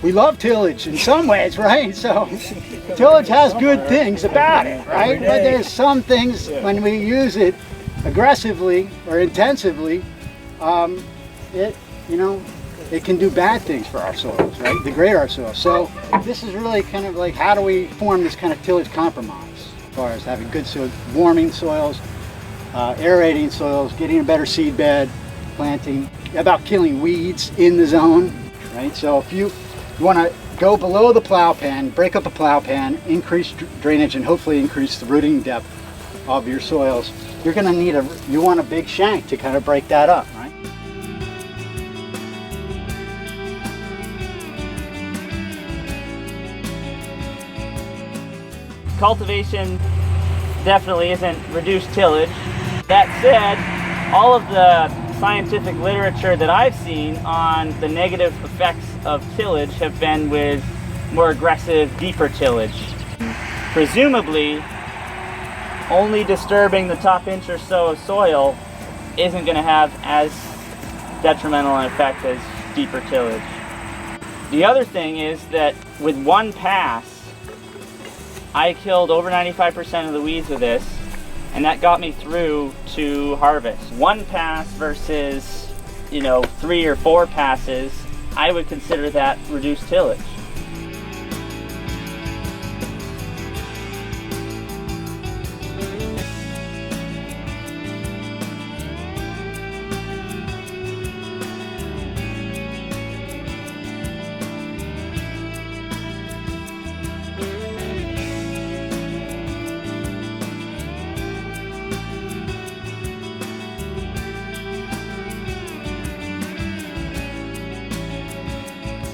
we love tillage in some ways, right? So tillage has good things about it, right? But there's some things when we use it aggressively or intensively, it can do bad things for our soils, right? Degrade our soils. So this is really kind of like, how do we form this kind of tillage compromise as far as having good soil, warming soils, aerating soils, getting a better seed bed, planting, about killing weeds in the zone, right? So if you want to go below the plow pan, break up the plow pan, increase drainage, and hopefully increase the rooting depth of your soils, you're going to need you want a big shank to kind of break that up, right? Cultivation definitely isn't reduced tillage. That said, all of the scientific literature that I've seen on the negative effects of tillage have been with more aggressive, deeper tillage. Presumably, only disturbing the top inch or so of soil isn't going to have as detrimental an effect as deeper tillage. The other thing is that with one pass, I killed over 95% of the weeds with this, and that got me through to harvest. One pass versus, 3 or 4 passes, I would consider that reduced tillage.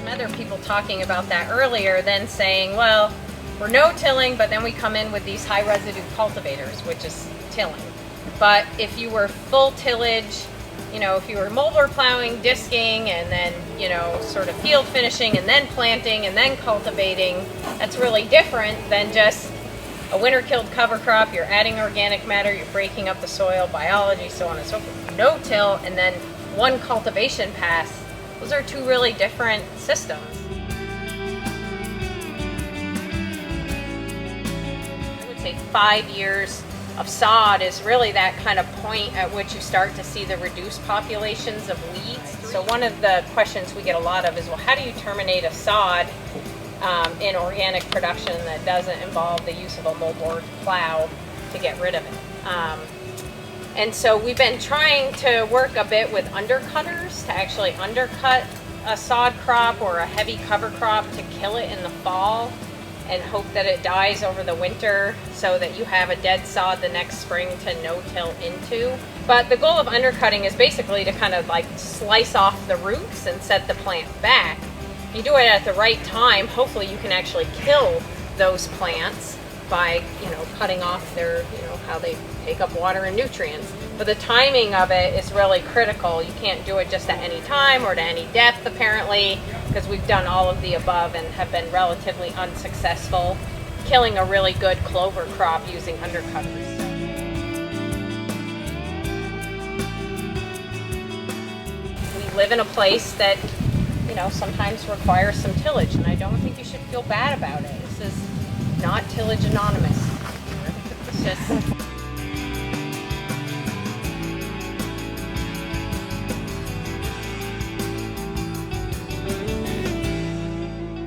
Other people talking about that earlier, then saying, well, we're no-tilling, but then we come in with these high residue cultivators, which is tilling. But if you were full tillage, if you were moldboard plowing, disking, and then, sort of field finishing, and then planting, and then cultivating, that's really different than just a winter-killed cover crop. You're adding organic matter, you're breaking up the soil, biology, so on and so forth. No-till, and then one cultivation pass. Those are two really different systems. I would say 5 years of sod is really that kind of point at which you start to see the reduced populations of weeds. So one of the questions we get a lot of is, well, how do you terminate a sod in organic production that doesn't involve the use of a moldboard plow to get rid of it? And so we've been trying to work a bit with undercutters to actually undercut a sod crop or a heavy cover crop to kill it in the fall and hope that it dies over the winter so that you have a dead sod the next spring to no-till into. But the goal of undercutting is basically to kind of like slice off the roots and set the plant back. If you do it at the right time, hopefully you can actually kill those plants by, cutting off their, how they take up water and nutrients. But the timing of it is really critical. You can't do it just at any time or to any depth, apparently, because we've done all of the above and have been relatively unsuccessful killing a really good clover crop using undercutters. We live in a place that, sometimes requires some tillage, and I don't think you should feel bad about it. This is not Tillage Anonymous. It's just